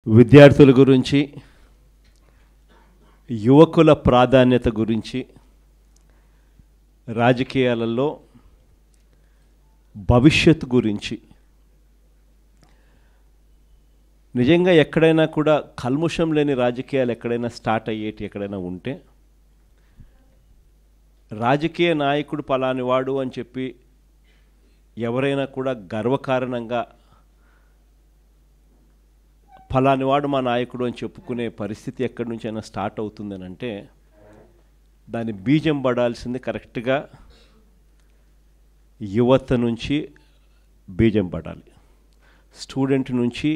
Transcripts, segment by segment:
విద్యార్థుల గురించి, యువకుల ప్రాధాన్యత గురించి, రాజకీయాలలో భవిష్యత్తు గురించి నిజంగా ఎక్కడైనా కూడా కల్ముషం లేని రాజకీయాలు ఎక్కడైనా స్టార్ట్ అయ్యేటి ఎక్కడైనా ఉంటే రాజకీయ నాయకుడు పలాని వాడు అని చెప్పి ఎవరైనా కూడా గర్వకారణంగా ఫలాని వాడు మా నాయకుడు అని చెప్పుకునే పరిస్థితి ఎక్కడి నుంచి అయినా స్టార్ట్ అవుతుందని అంటే దాని బీజం పడాల్సింది కరెక్ట్గా యువత నుంచి బీజం పడాలి, స్టూడెంట్ నుంచి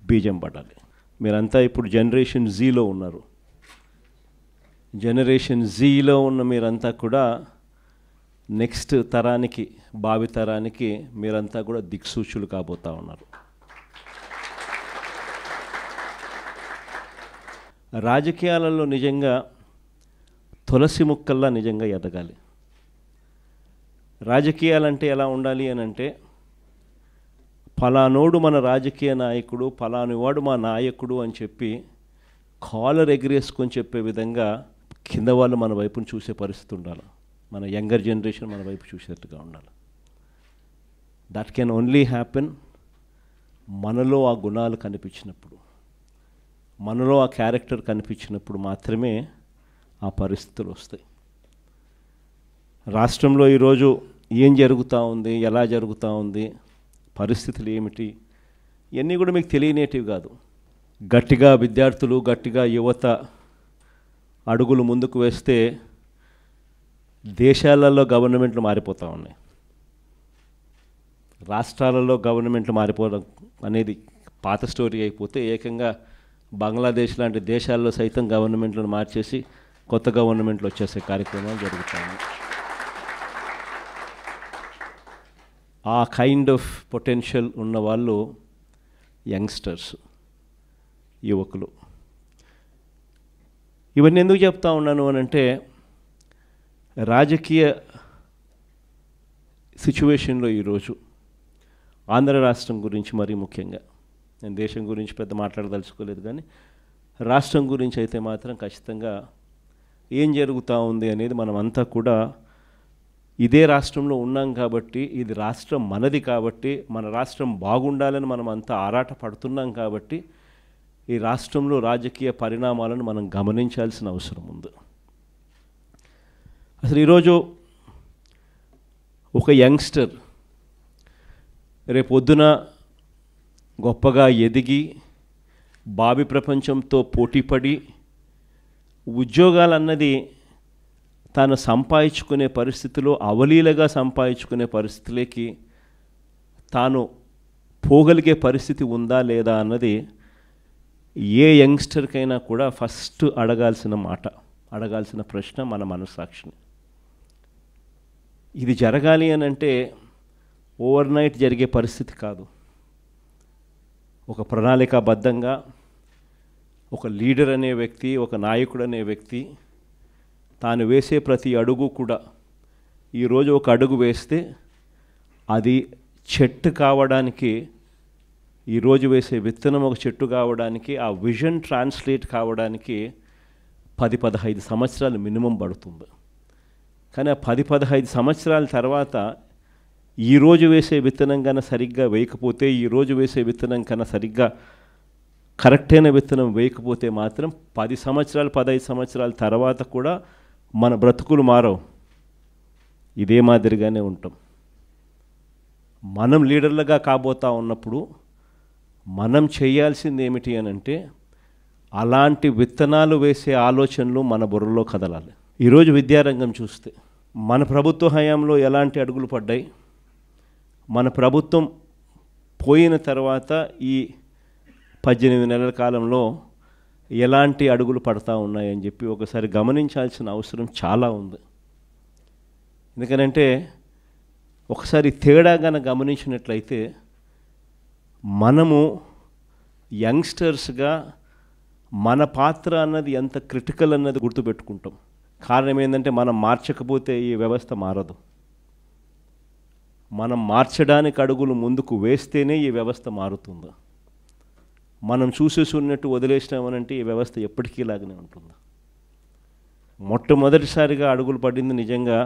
బీజం పడాలి. మీరంతా ఇప్పుడు జనరేషన్ జీలో ఉన్నారు. జనరేషన్ జీలో ఉన్న మీరంతా కూడా నెక్స్ట్ తరానికి, భావి తరానికి మీరంతా కూడా దిక్సూచులు కాబోతూ ఉన్నారు. రాజకీయాలలో నిజంగా తులసి ముక్కల్లా నిజంగా ఎదగాలి. రాజకీయాలంటే ఎలా ఉండాలి అని అంటే ఫలానోడు మన రాజకీయ నాయకుడు, ఫలానివాడు మా నాయకుడు అని చెప్పి కాలర్ ఎగిరేసుకొని చెప్పే విధంగా కింద వాళ్ళు మన వైపును చూసే పరిస్థితి ఉండాలి. మన యంగర్ జనరేషన్ మన వైపు చూసేట్టుగా ఉండాలి. దట్ కెన్ ఓన్లీ హ్యాపెన్ మనలో ఆ గుణాలు కనిపించినప్పుడు, మనలో ఆ క్యారెక్టర్ కనిపించినప్పుడు మాత్రమే ఆ పరిస్థితులు వస్తాయి. రాష్ట్రంలో ఈరోజు ఏం జరుగుతూ ఉంది, ఎలా జరుగుతూ ఉంది, పరిస్థితులు ఏమిటి, ఇవన్నీ కూడా మీకు తెలియనేటివి కాదు. గట్టిగా విద్యార్థులు, గట్టిగా యువత అడుగులు ముందుకు వేస్తే దేశాలలో గవర్నమెంట్లు మారిపోతూ ఉన్నాయి. రాష్ట్రాలలో గవర్నమెంట్లు మారిపోవడం అనేది పాత స్టోరీ అయిపోతే ఏకంగా బంగ్లాదేశ్ లాంటి దేశాల్లో సైతం గవర్నమెంట్లను మార్చేసి కొత్త గవర్నమెంట్లు వచ్చేసే కార్యక్రమాలు జరుగుతాయి. ఆ కైండ్ ఆఫ్ పొటెన్షియల్ ఉన్న వాళ్ళు యంగ్స్టర్స్, యువకులు. ఇవన్నీ ఎందుకు చెప్తా ఉన్నాను అని అంటే రాజకీయ సిచ్యువేషన్లో ఈరోజు ఆంధ్ర రాష్ట్రం గురించి మరీ ముఖ్యంగా, నేను దేశం గురించి పెద్ద మాట్లాడదలుచుకోలేదు కానీ రాష్ట్రం గురించి అయితే మాత్రం ఖచ్చితంగా ఏం జరుగుతూ ఉంది అనేది మనం అంతా కూడా ఇదే రాష్ట్రంలో ఉన్నాం కాబట్టి, ఇది రాష్ట్రం మనది కాబట్టి, మన రాష్ట్రం బాగుండాలని మనం అంతా ఆరాట పడుతున్నాం కాబట్టి ఈ రాష్ట్రంలో రాజకీయ పరిణామాలను మనం గమనించాల్సిన అవసరం ఉంది. అసలు ఈరోజు ఒక యంగ్స్టర్ రేపొద్దున గొప్పగా ఎదిగి భావి ప్రపంచంతో పోటీపడి ఉద్యోగాలన్నది తాను సంపాదించుకునే పరిస్థితిలో అవలీలగా సంపాదించుకునే పరిస్థితులకి తాను పోగలిగే పరిస్థితి ఉందా లేదా అన్నది ఏ యంగ్స్టర్కైనా కూడా ఫస్ట్ అడగాల్సిన ప్రశ్న మన మనస్సాక్షిని. ఇది జరగాలి అని అంటే ఓవర్ నైట్ జరిగే పరిస్థితి కాదు. ఒక ప్రణాళికాబద్ధంగా ఒక లీడర్ అనే వ్యక్తి, ఒక నాయకుడు అనే వ్యక్తి తాను వేసే ప్రతి అడుగు కూడా ఈరోజు ఒక అడుగు వేస్తే అది చెట్టు కావడానికి, ఈరోజు వేసే విత్తనం ఒక చెట్టు కావడానికి, ఆ విజన్ ట్రాన్స్లేట్ కావడానికి 10-15 సంవత్సరాలు మినిమం పడుతుంది. కానీ ఆ 10-15 సంవత్సరాల తర్వాత ఈరోజు వేసే విత్తనం కన్నా సరిగ్గా వేయకపోతే, ఈరోజు వేసే విత్తనం కన్నా సరిగ్గా కరెక్ట్ అయిన విత్తనం వేయకపోతే మాత్రం 10 సంవత్సరాలు 15 సంవత్సరాల తర్వాత కూడా మన బ్రతుకులు మారవు, ఇదే మాదిరిగానే ఉంటాం. మనం లీడర్లుగా కాబోతా ఉన్నప్పుడు మనం చేయాల్సింది ఏమిటి అని అంటే అలాంటి విత్తనాలు వేసే ఆలోచనలు మన బుర్రలో కదలాలి. ఈరోజు విద్యారంగం చూస్తే మన ప్రభుత్వ హయాంలో ఎలాంటి అడుగులు పడ్డాయి, మన ప్రభుత్వం పోయిన తర్వాత ఈ 18 నెలల కాలంలో ఎలాంటి అడుగులు పడతా ఉన్నాయని చెప్పి ఒకసారి గమనించాల్సిన అవసరం చాలా ఉంది. ఎందుకనంటే ఒకసారి తేడాగాన గమనించినట్లయితే మనము యంగ్స్టర్స్గా మన పాత్ర అన్నది ఎంత క్రిటికల్ అన్నది గుర్తుపెట్టుకుంటాం. కారణం ఏంటంటే మనం మార్చకపోతే ఈ వ్యవస్థ మారదు. మనం మార్చడానికి అడుగులు ముందుకు వేస్తేనే ఈ వ్యవస్థ మారుతుంది. మనం చూసేసి ఉన్నట్టు వదిలేసినామనంటే ఈ వ్యవస్థ ఎప్పటికీ ఇలాగనే ఉంటుంది. మొట్టమొదటిసారిగా అడుగులు పడింది నిజంగా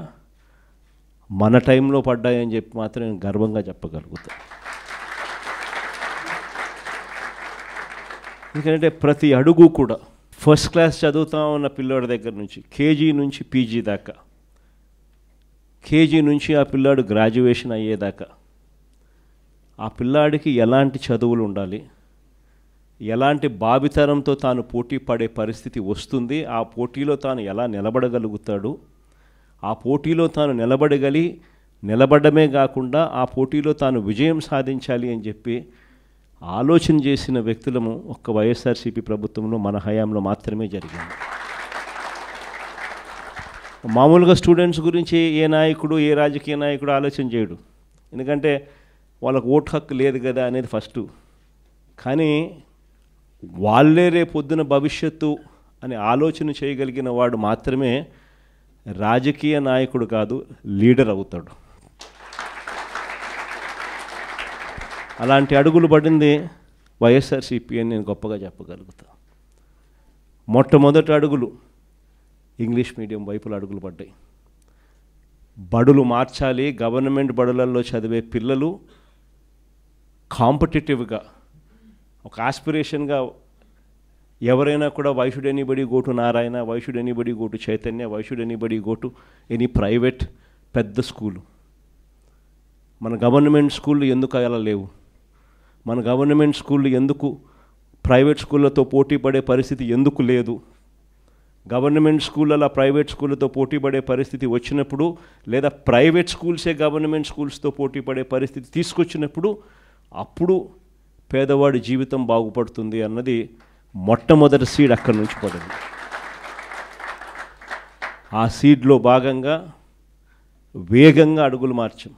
మన టైంలో పడ్డాయని చెప్పి మాత్రం నేను గర్వంగా చెప్పగలుగుతా. ఎందుకంటే ప్రతి అడుగు కూడా ఫస్ట్ క్లాస్ చదువుతా ఉన్న పిల్లోడి దగ్గర నుంచి కేజీ నుంచి పీజీ దాకా, కేజీ నుంచి ఆ పిల్లాడు గ్రాడ్యుయేషన్ అయ్యేదాకా ఆ పిల్లాడికి ఎలాంటి చదువులు ఉండాలి, ఎలాంటి భావితరంతో తాను పోటీ పడే పరిస్థితి వస్తుంది, ఆ పోటీలో తాను ఎలా నిలబడగలుగుతాడు, ఆ పోటీలో తాను నిలబడమే కాకుండా ఆ పోటీలో తాను విజయం సాధించాలి అని చెప్పి ఆలోచన చేసిన వ్యక్తులము ఒక్క వైఎస్ఆర్సీపీ ప్రభుత్వంలో మన హయాంలో మాత్రమే జరిగింది. మామూలుగా స్టూడెంట్స్ గురించి ఏ నాయకుడు, ఏ రాజకీయ నాయకుడు ఆలోచన చేయడు, ఎందుకంటే వాళ్ళకు ఓటు హక్కు లేదు కదా అనేది ఫస్ట్. కానీ వాళ్ళే రేపొద్దున భవిష్యత్తు అని ఆలోచన చేయగలిగిన వాడు మాత్రమే రాజకీయ నాయకుడు కాదు, లీడర్ అవుతాడు. అలాంటి అడుగులు పడింది వైఎస్ఆర్సీపీ అని నేను గొప్పగా చెప్పగలుగుతా. మొట్టమొదటి అడుగులు ఇంగ్లీష్ మీడియం వైపుల అడుగులు పడ్డాయి. బడులు మార్చాలి, గవర్నమెంట్ బడులలో చదివే పిల్లలు కాంపిటేటివ్గా ఒక ఆస్పిరేషన్గా ఎవరైనా కూడా why should anybody go to Narayana, why should anybody go to Chaitanya, why should anybody go to any private పెద్ద స్కూలు. మన గవర్నమెంట్ స్కూళ్ళు ఎందుకు అలా లేవు, మన గవర్నమెంట్ స్కూళ్ళు ఎందుకు ప్రైవేట్ స్కూళ్ళతో పోటీ పడే పరిస్థితి ఎందుకు లేదు, గవర్నమెంట్ స్కూళ్ళ ప్రైవేట్ స్కూళ్ళతో పోటీ పడే పరిస్థితి వచ్చినప్పుడు, లేదా ప్రైవేట్ స్కూల్సే గవర్నమెంట్ స్కూల్స్తో పోటీ పడే పరిస్థితి తీసుకొచ్చినప్పుడు అప్పుడు పేదవాడి జీవితం బాగుపడుతుంది అన్నది మొట్టమొదటి సీడ్ అక్కడి నుంచి పడింది. ఆ సీడ్లో భాగంగా వేగంగా అడుగులు మార్చాం.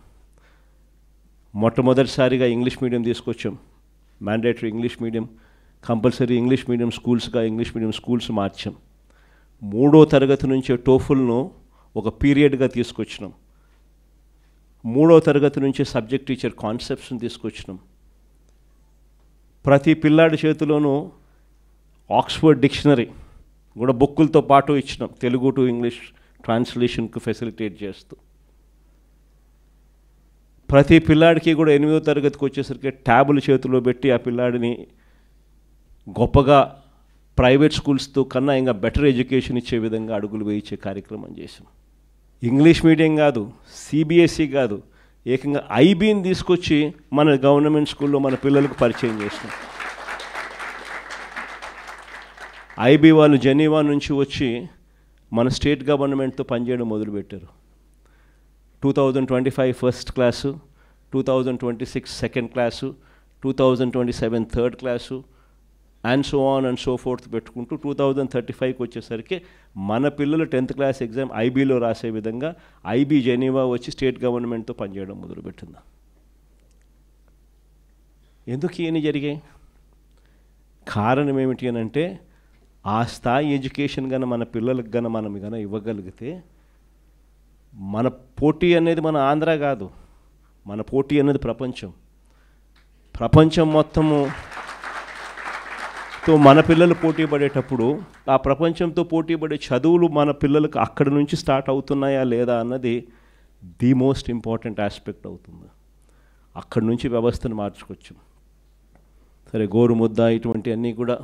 మొట్టమొదటిసారిగా ఇంగ్లీష్ మీడియం తీసుకొచ్చాం, mandatory English medium, compulsory English medium స్కూల్స్గా ఇంగ్లీష్ మీడియం స్కూల్స్ మార్చాం. 3వ తరగతి నుంచే టోఫుల్ను ఒక పీరియడ్గా తీసుకొచ్చినాం. 3వ తరగతి నుంచే సబ్జెక్ట్ టీచర్ కాన్సెప్ట్స్ని తీసుకొచ్చినాం. ప్రతి పిల్లాడి చేతిలోనూ ఆక్స్ఫర్డ్ డిక్షనరీ కూడా బుక్కులతో పాటు ఇచ్చినాం, తెలుగు టు ఇంగ్లీష్ ట్రాన్స్లేషన్కు ఫెసిలిటేట్ చేస్తూ. ప్రతి పిల్లాడికి కూడా 8వ తరగతికి వచ్చేసరికి ట్యాబులు చేతిలో పెట్టి ఆ పిల్లాడిని గొప్పగా ప్రైవేట్ స్కూల్స్తో కన్నా ఇంకా బెటర్ ఎడ్యుకేషన్ ఇచ్చే విధంగా అడుగులు వేయించే కార్యక్రమం చేసాం. ఇంగ్లీష్ మీడియం కాదు, సిబిఎస్ఈ కాదు, ఏకంగా ఐబీని తీసుకొచ్చి మన గవర్నమెంట్ స్కూల్లో మన పిల్లలకు పరిచయం చేసినాం. ఐబీ వాళ్ళు జెనీవా నుంచి వచ్చి మన స్టేట్ గవర్నమెంట్తో పనిచేయడం మొదలుపెట్టారు. 2025 first class, 2026 second class, 2027 third class and so on and so fourth పెట్టుకుంటూ 2035కి వచ్చేసరికి మన పిల్లలు 10th క్లాస్ ఎగ్జామ్ ఐబీలో రాసే విధంగా ఐబీ జెనీవా వచ్చి స్టేట్ గవర్నమెంట్తో పనిచేయడం మొదలుపెట్టింది. ఎందుకు ఇవన్నీ జరిగాయి? కారణం ఏమిటి అని అంటే, ఆ స్థాయి ఎడ్యుకేషన్ కానీ మన పిల్లలకు కానీ మనం కానీ ఇవ్వగలిగితే, మన పోటీ అనేది మన ఆంధ్ర కాదు, మన పోటీ అనేది ప్రపంచం మొత్తము తో మన పిల్లలు పోటీ పడేటప్పుడు ఆ ప్రపంచంతో పోటీ పడే చదువులు మన పిల్లలకు అక్కడి నుంచి స్టార్ట్ అవుతున్నాయా లేదా అన్నది ది మోస్ట్ ఇంపార్టెంట్ ఆస్పెక్ట్ అవుతుంది. అక్కడి నుంచి వ్యవస్థను మార్చుకోవచ్చు. సరే, గోరుముద్ద ఇటువంటి అన్నీ కూడా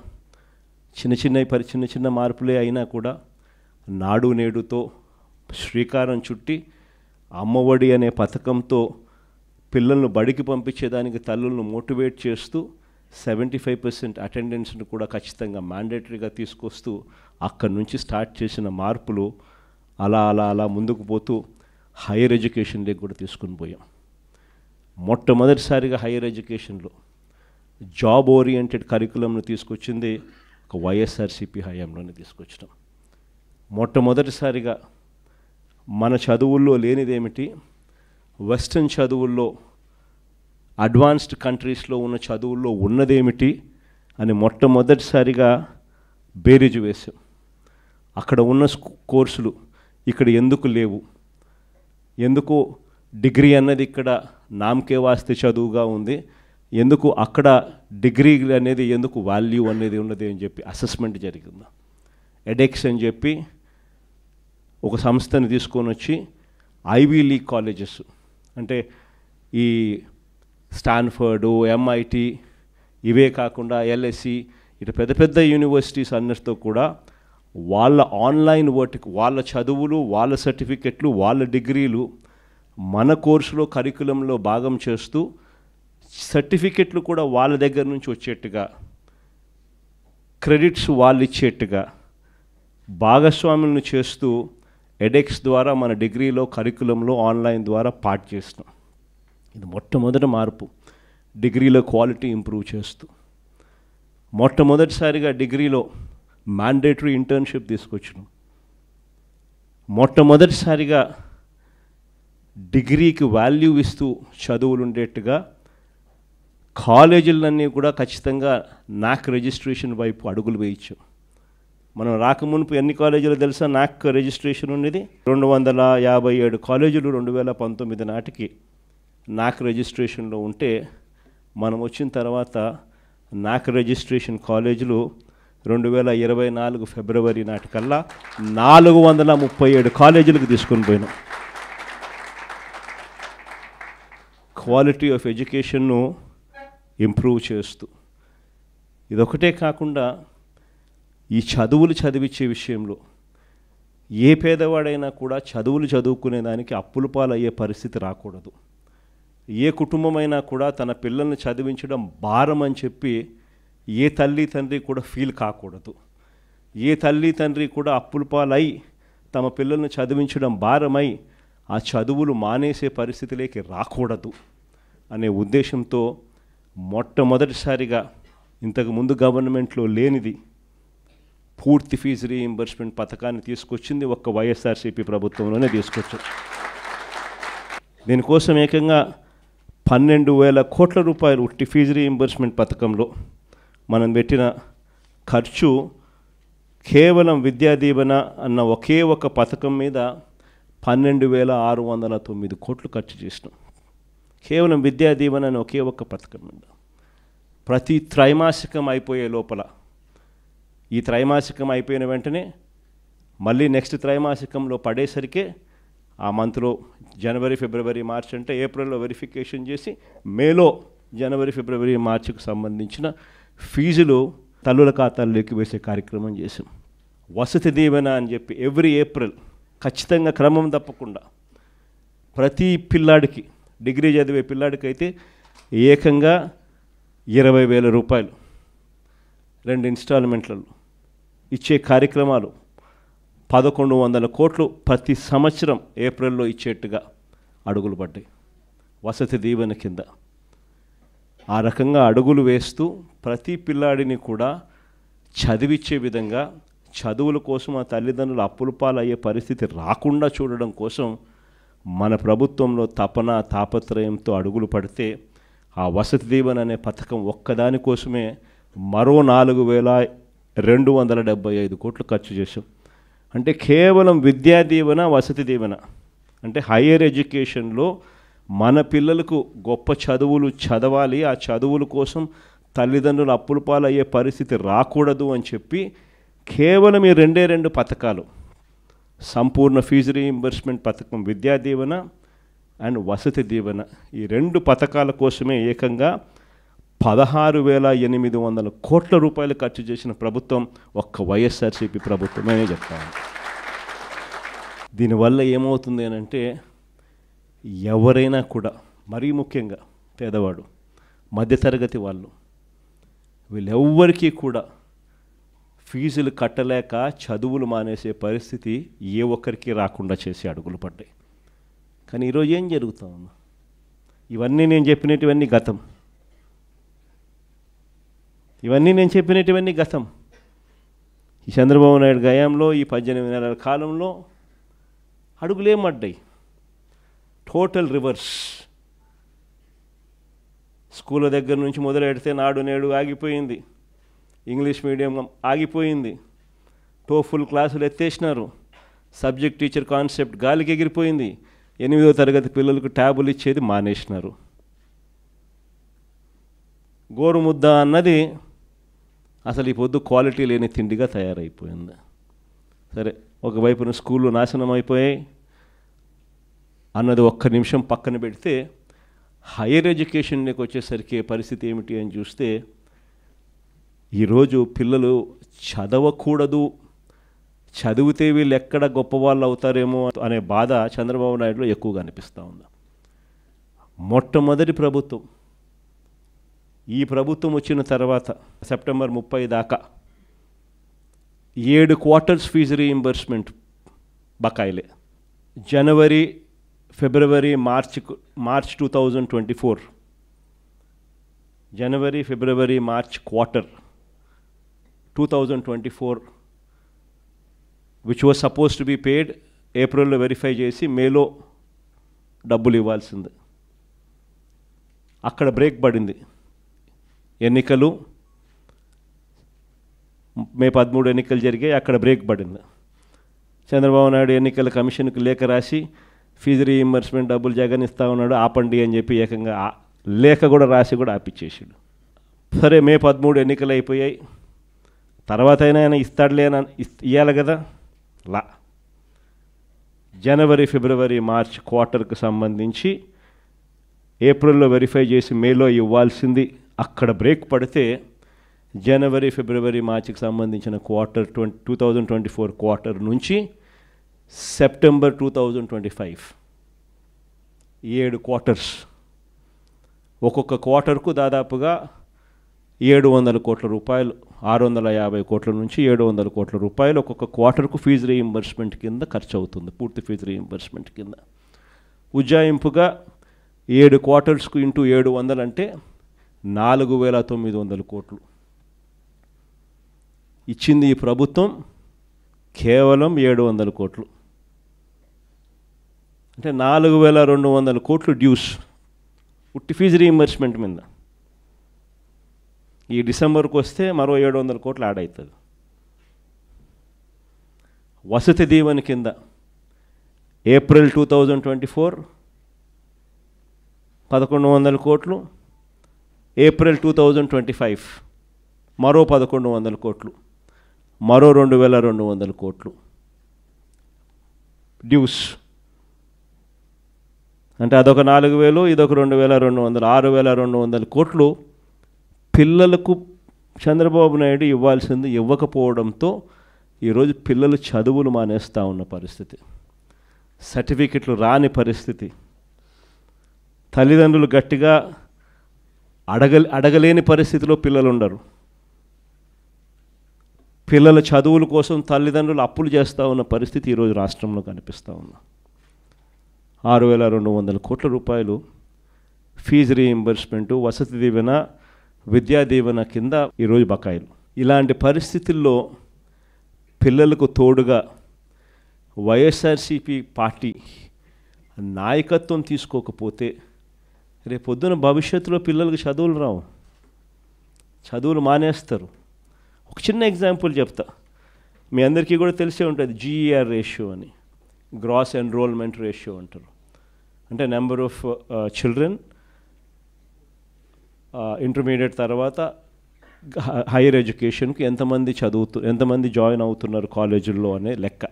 చిన్న చిన్న మార్పులే అయినా కూడా నాడు నేడుతో శ్రీకారం చుట్టి అమ్మఒడి అనే పథకంతో పిల్లలను బడికి పంపించేదానికి తల్లులను మోటివేట్ చేస్తూ 75% అటెండెన్స్ను కూడా ఖచ్చితంగా మ్యాండేటరీగా తీసుకొస్తూ అక్కడి నుంచి స్టార్ట్ చేసిన మార్పులు అలా ముందుకు పోతూ హైయర్ ఎడ్యుకేషన్లోకి కూడా తీసుకుని పోయాం. మొట్టమొదటిసారిగా హైయర్ ఎడ్యుకేషన్లో జాబ్ ఓరియంటెడ్ కరికులంను తీసుకొచ్చింది ఒక వైఎస్ఆర్సీపీ హయాంలోనే తీసుకొచ్చినాం. మొట్టమొదటిసారిగా మన చదువుల్లో లేనిదేమిటి, వెస్ట్రన్ చదువుల్లో అడ్వాన్స్డ్ కంట్రీస్లో ఉన్న చదువుల్లో ఉన్నదేమిటి అని మొట్టమొదటిసారిగా బేరీజు వేశాం. అక్కడ ఉన్న కోర్సులు ఇక్కడ ఎందుకు లేవు, ఎందుకు డిగ్రీ అన్నది ఇక్కడ నామకే వాస్తే చదువుగా ఉంది, ఎందుకు అక్కడ డిగ్రీ అనేది ఎందుకు వాల్యూ అనేది ఉన్నది అని చెప్పి అసెస్మెంట్ జరిగింది. ఎడెక్స్ అని చెప్పి ఒక సంస్థని తీసుకొని వచ్చి ఐవీ లీగ్ కాలేజెస్ అంటే ఈ స్టాన్ఫర్డు, ఎంఐటి, ఇవే కాకుండా ఎల్ఎస్సి ఇటు పెద్ద పెద్ద యూనివర్సిటీస్ అన్నిటితో కూడా వాళ్ళ ఆన్లైన్ వాళ్ళ చదువులు, వాళ్ళ సర్టిఫికెట్లు, వాళ్ళ డిగ్రీలు మన కోర్సులో కరికులంలో భాగం చేస్తూ సర్టిఫికెట్లు కూడా వాళ్ళ దగ్గర నుంచి వచ్చేట్టుగా, క్రెడిట్స్ వాళ్ళు ఇచ్చేట్టుగా భాగస్వాములను చేస్తూ ఎడెక్స్ ద్వారా మన డిగ్రీలో కరికులంలో ఆన్లైన్ ద్వారా పార్ట్ చేస్తున్నాం. ఇది మొట్టమొదటి మార్పు. డిగ్రీలో క్వాలిటీ ఇంప్రూవ్ చేస్తూ మొట్టమొదటిసారిగా డిగ్రీలో మ్యాండేటరీ ఇంటర్న్షిప్ తీసుకొచ్చినాం. మొట్టమొదటిసారిగా డిగ్రీకి వాల్యూ ఇస్తూ చదువులు ఉండేట్టుగా కాలేజీలన్నీ కూడా ఖచ్చితంగా నాక్ రిజిస్ట్రేషన్ వైపు అడుగులు వేయించాం. మనం రాకమునుపు ఎన్ని కాలేజీలు తెలుసా నాక్ రిజిస్ట్రేషన్ ఉండేది? 257 కాలేజీలు 2019 నాటికి నాక్ రిజిస్ట్రేషన్లో ఉంటే, మనం వచ్చిన తర్వాత నాక్ రిజిస్ట్రేషన్ కాలేజీలు 2024 ఫిబ్రవరి నాటికల్లా 437 కాలేజీలకు తీసుకొని పోయినాం. క్వాలిటీ ఆఫ్ ఎడ్యుకేషన్ను ఇంప్రూవ్ చేస్తూ, ఇదొకటే కాకుండా ఈ చదువులు చదివించే విషయంలో ఏ పేదవాడైనా కూడా చదువులు చదువుకునే దానికి అప్పుల పాలయ్యే పరిస్థితి రాకూడదు. ఏ కుటుంబమైనా కూడా తన పిల్లల్ని చదివించడం భారం అని చెప్పి ఏ తల్లి తండ్రి కూడా ఫీల్ కాకూడదు. ఏ తల్లి తండ్రి కూడా అప్పుల పాలై తమ పిల్లల్ని చదివించడం భారమై ఆ చదువులు మానేసే పరిస్థితిలోకి రాకూడదు అనే ఉద్దేశంతో మొట్టమొదటిసారిగా ఇంతకుముందు గవర్నమెంట్లో లేనిది పూర్తి ఫీజు రీయింబర్స్మెంట్ పథకాన్ని తీసుకొచ్చింది ఒక్క వైఎస్ఆర్సీపీ ప్రభుత్వంలోనే తీసుకొచ్చాం. దీనికోసం ఏకంగా 12,000 కోట్ల రూపాయలు ఉట్టి ఫీజు రీయింబర్స్మెంట్ పథకంలో మనం పెట్టిన ఖర్చు కేవలం విద్యా దీవెన అన్న ఒకే ఒక పథకం మీద 12,609 కోట్లు ఖర్చు చేసినాం. కేవలం విద్యా దీవెన అని ఒకే ఒక పథకం మీద. ప్రతి త్రైమాసికం అయిపోయే లోపల, ఈ త్రైమాసికం అయిపోయిన వెంటనే మళ్ళీ నెక్స్ట్ త్రైమాసికంలో పడేసరికే ఆ మంత్లో జనవరి, ఫిబ్రవరి, మార్చ్ అంటే ఏప్రిల్లో వెరిఫికేషన్ చేసి మేలో జనవరి, ఫిబ్రవరి, మార్చికి సంబంధించిన ఫీజులు తల్లుల ఖాతాల్లోకి వేసే కార్యక్రమం చేసాం. వసతి దీవెన అని చెప్పి ఎవ్రీ ఏప్రిల్ ఖచ్చితంగా క్రమం తప్పకుండా ప్రతి పిల్లాడికి, డిగ్రీ చదివే పిల్లాడికైతే ఏకంగా 20,000 రూపాయలు 2 ఇన్స్టాల్మెంట్లలో ఇచ్చే కార్యక్రమాలు 1,100 కోట్లు ప్రతి సంవత్సరం ఏప్రిల్లో ఇచ్చేట్టుగా అడుగులు పడ్డాయి వసతి దీవెన కింద. ఆ రకంగా అడుగులు వేస్తూ ప్రతి పిల్లాడిని కూడా చదివించే విధంగా, చదువుల కోసం ఆ తల్లిదండ్రులు అప్పుల పాలయ్యే పరిస్థితి రాకుండా చూడడం కోసం మన ప్రభుత్వంలో తపన తాపత్రయంతో అడుగులు పడితే ఆ వసతి దీవెన అనే పథకం ఒక్కదాని కోసమే మరో 4,275 కోట్లు ఖర్చు చేశాం. అంటే కేవలం విద్యా దీవెన, వసతి దీవెన అంటే హయ్యర్ ఎడ్యుకేషన్లో మన పిల్లలకు గొప్ప చదువులు చదవాలి, ఆ చదువుల కోసం తల్లిదండ్రులు అప్పుల పాలయ్యే పరిస్థితి రాకూడదు అని చెప్పి కేవలం ఈ 2 పథకాలు, సంపూర్ణ ఫీజు రీయింబర్స్మెంట్ పథకం విద్యా దీవెన అండ్ వసతి దీవెన, ఈ 2 పథకాల కోసమే ఏకంగా 16,800 కోట్ల రూపాయలు ఖర్చు చేసిన ప్రభుత్వం ఒక్క వైఎస్ఆర్సీపీ ప్రభుత్వమే చెప్తాను. దీనివల్ల ఏమవుతుంది అని అంటే, ఎవరైనా కూడా మరీ ముఖ్యంగా పేదవాడు, మధ్యతరగతి వాళ్ళు, వీళ్ళెవ్వరికీ కూడా ఫీజులు కట్టలేక చదువులు మానేసే పరిస్థితి ఏ ఒక్కరికి రాకుండా చేసి అడుగులు పడ్డాయి. కానీ ఈరోజు ఏం జరుగుతా ఉంది? ఇవన్నీ నేను చెప్పినటువన్నీ గతం. ఈ చంద్రబాబు నాయుడు గయాంలో, ఈ 18 నెలల కాలంలో అడుగులేమడ్డాయి. Total reverse. స్కూళ్ళ దగ్గర నుంచి మొదలెడితే నాడు నేడు ఆగిపోయింది, ఇంగ్లీష్ మీడియం ఆగిపోయింది, టోఫుల్ క్లాసులు ఎత్తేసినారు, సబ్జెక్ట్ టీచర్ కాన్సెప్ట్ గాలికి ఎగిరిపోయింది, 8వ తరగతి పిల్లలకు ట్యాబులు ఇచ్చేది మానేసినారు. గోరుముద్ద అన్నది అసలు ఈ పొద్దు క్వాలిటీ లేని తిండిగా తయారైపోయింది. సరే, ఒకవైపున స్కూళ్ళు నాశనం అయిపోయాయి అన్నది ఒక్క నిమిషం పక్కన పెడితే, హైయర్ ఎడ్యుకేషన్కి వచ్చేసరికి పరిస్థితి ఏమిటి అని చూస్తే, ఈరోజు పిల్లలు చదవకూడదు, చదివితే వీళ్ళు ఎక్కడ గొప్పవాళ్ళు అవుతారేమో అనే బాధ చంద్రబాబు నాయుడులో ఎక్కువగా అనిపిస్తూ ఉంది. మొట్టమొదటి ప్రభుత్వం, ఈ ప్రభుత్వం వచ్చిన తర్వాత సెప్టెంబర్ 30 దాకా 7 క్వార్టర్స్ ఫీజు రీయింబర్స్మెంట్ బకాయిలే. జనవరి, ఫిబ్రవరి, మార్చ్ 2024, జనవరి, ఫిబ్రవరి, March quarter 2024 which was suppose to be paid ఏప్రిల్లో వెరిఫై చేసి మేలో డబ్బులు ఇవ్వాల్సింది. అక్కడ బ్రేక్ పడింది. ఎన్నికలు మే 13 ఎన్నికలు జరిగాయి, అక్కడ బ్రేక్ పడింది. చంద్రబాబు నాయుడు ఎన్నికల కమిషన్కి లేఖ రాసి ఫీజు రీయింబర్స్మెంట్ డబ్బులు జగన్ ఇస్తా ఉన్నాడు, ఆపండి అని చెప్పి ఏకంగా లేఖ కూడా రాసి కూడా ఆపిచ్చేసాడు. సరే, మే 13 ఎన్నికలు అయిపోయాయి. తర్వాత అయినా ఆయన ఇస్తాడులే అని ఇవ్వాలి కదా, లా. జనవరి, ఫిబ్రవరి, మార్చ్ క్వార్టర్కి సంబంధించి ఏప్రిల్లో వెరిఫై చేసి మేలో ఇవ్వాల్సింది అక్కడ బ్రేక్ పడితే, జనవరి, ఫిబ్రవరి, మార్చికి సంబంధించిన క్వార్టర్ 2024 క్వార్టర్ నుంచి సెప్టెంబర్ 2025 7 క్వార్టర్స్, ఒక్కొక్క క్వార్టర్కు దాదాపుగా 700 కోట్ల రూపాయలు, 650 కోట్ల నుంచి 700 కోట్ల రూపాయలు ఒక్కొక్క క్వార్టర్కు ఫీజు రీయింబర్స్మెంట్ కింద ఖర్చు అవుతుంది, పూర్తి ఫీజు రీయింబర్స్మెంట్ కింద. ఉజ్జాయింపుగా 7 క్వార్టర్స్కు ఇంటూ 700 అంటే 4,900 కోట్లు ఇచ్చింది ఈ ప్రభుత్వం. కేవలం 700 కోట్లు అంటే 4,200 కోట్లు డ్యూస్ ఉట్టి ఫీజు రీయింబర్స్మెంట్ మీద. ఈ డిసెంబర్కి వస్తే మరో 700 కోట్లు యాడ్ అవుతుంది. వసతి దీవెన కింద ఏప్రిల్ 2024 1,100 కోట్లు, ఏప్రిల్ 2025 మరో 1,100 కోట్లు, మరో 2,200 కోట్లు డ్యూస్. అంటే అదొక 4,000, ఇదొక 2,200, 6,200 కోట్లు పిల్లలకు చంద్రబాబు నాయుడు ఇవ్వాల్సింది ఇవ్వకపోవడంతో ఈరోజు పిల్లలు చదువులు మానేస్తూ ఉన్న పరిస్థితి, సర్టిఫికెట్లు రాని పరిస్థితి, తల్లిదండ్రులు గట్టిగా అడగలేని పరిస్థితిలో పిల్లలు ఉండరు. పిల్లల చదువుల కోసం తల్లిదండ్రులు అప్పులు చేస్తూ ఉన్న పరిస్థితి ఈరోజు రాష్ట్రంలో కనిపిస్తూ ఉంది. 6,200 కోట్ల రూపాయలు ఫీజు రీయింబర్స్మెంటు, వసతి దీవెన, విద్యా దీవెన కింద ఈరోజు బకాయిలు. ఇలాంటి పరిస్థితుల్లో పిల్లలకు తోడుగా వైఎస్ఆర్సీపీ పార్టీ నాయకత్వం తీసుకోకపోతే రేపొద్దున భవిష్యత్తులో పిల్లలకు చదువులు రావు, చదువులు మానేస్తారు. ఒక చిన్న ఎగ్జాంపుల్ చెప్తా, మీ అందరికీ కూడా తెలిసే ఉంటుంది, జీఈఆర్ రేషియో అని, గ్రాస్ ఎన్రోల్మెంట్ రేషియో అంటారు. అంటే నెంబర్ ఆఫ్ చిల్డ్రన్ ఇంటర్మీడియట్ తర్వాత హైయర్ ఎడ్యుకేషన్కి ఎంతమంది జాయిన్ అవుతున్నారు కాలేజీల్లో అనే లెక్క.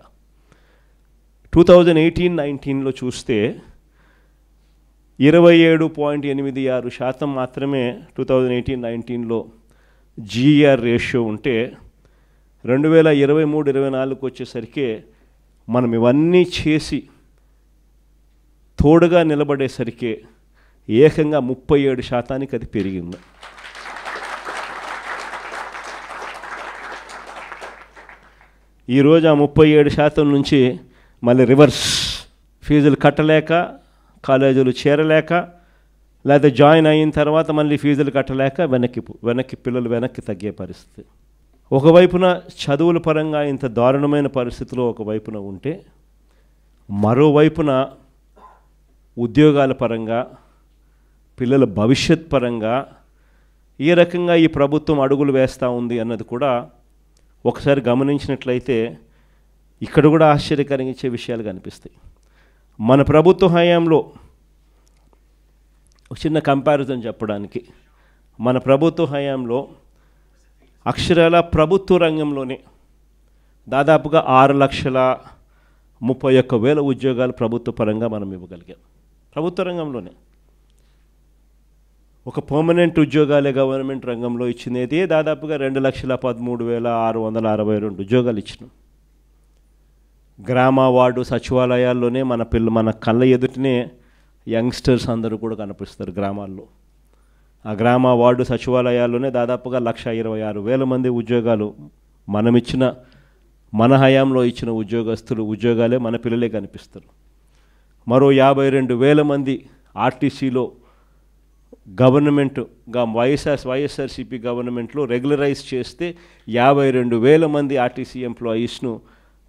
2018-19లో చూస్తే 27.86% మాత్రమే 2018-19లో జీఈఆర్ రేషియో ఉంటే 2023-24 వచ్చేసరికి మనం ఇవన్నీ చేసి తోడుగా నిలబడేసరికి ఏకంగా 37% అది పెరిగింది. ఈరోజు ఆ 37% నుంచి మళ్ళీ రివర్స్, ఫీజులు కట్టలేక, కాలేజీలు చేరలేక, లేదా జాయిన్ అయిన తర్వాత మళ్ళీ ఫీజులు కట్టలేక పిల్లలు వెనక్కి తగ్గే పరిస్థితి. ఒకవైపున చదువుల పరంగా ఇంత దారుణమైన పరిస్థితిలో ఒకవైపున ఉంటే, మరోవైపున ఉద్యోగాల పరంగా, పిల్లల భవిష్యత్ పరంగా ఏ రకంగా ఈ ప్రభుత్వం అడుగులు వేస్తూ ఉంది అన్నది కూడా ఒకసారి గమనించినట్లయితే ఇక్కడ కూడా ఆశ్చర్యకరంగా విషయాలు కనిపిస్తాయి. మన ప్రభుత్వ హయాంలో ఒక చిన్న కంపారిజన్ చెప్పడానికి, మన ప్రభుత్వ హయాంలో అక్షరాల ప్రభుత్వ రంగంలోనే దాదాపుగా 6,31,000 ఉద్యోగాలు ప్రభుత్వ పరంగా మనం ఇవ్వగలిగాం. ప్రభుత్వ రంగంలోనే ఒక పర్మనెంట్ ఉద్యోగాలే గవర్నమెంట్ రంగంలో ఇచ్చినది దాదాపుగా 2,13,662 ఉద్యోగాలు ఇచ్చినాం. గ్రామ వార్డు సచివాలయాల్లోనే మన కళ్ళ ఎదుటనే యంగ్స్టర్స్ అందరూ కూడా కనిపిస్తారు గ్రామాల్లో. ఆ గ్రామ వార్డు సచివాలయాల్లోనే దాదాపుగా 1,26,000 మంది ఉద్యోగాలు మన హయాంలో ఇచ్చిన ఉద్యోగాలే మన పిల్లలే కనిపిస్తారు. మరో 52,000 మంది ఆర్టీసీలో గవర్నమెంట్గా వైఎస్ఆర్సీపీ గవర్నమెంట్లో రెగ్యులరైజ్ చేస్తే 52,000 మంది ఆర్టీసీ ఎంప్లాయీస్ను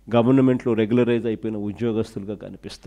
గవర్నమెంట్లో రెగ్యులరైజ్ అయిపోయిన ఉద్యోగస్తులుగా కనిపిస్తారు.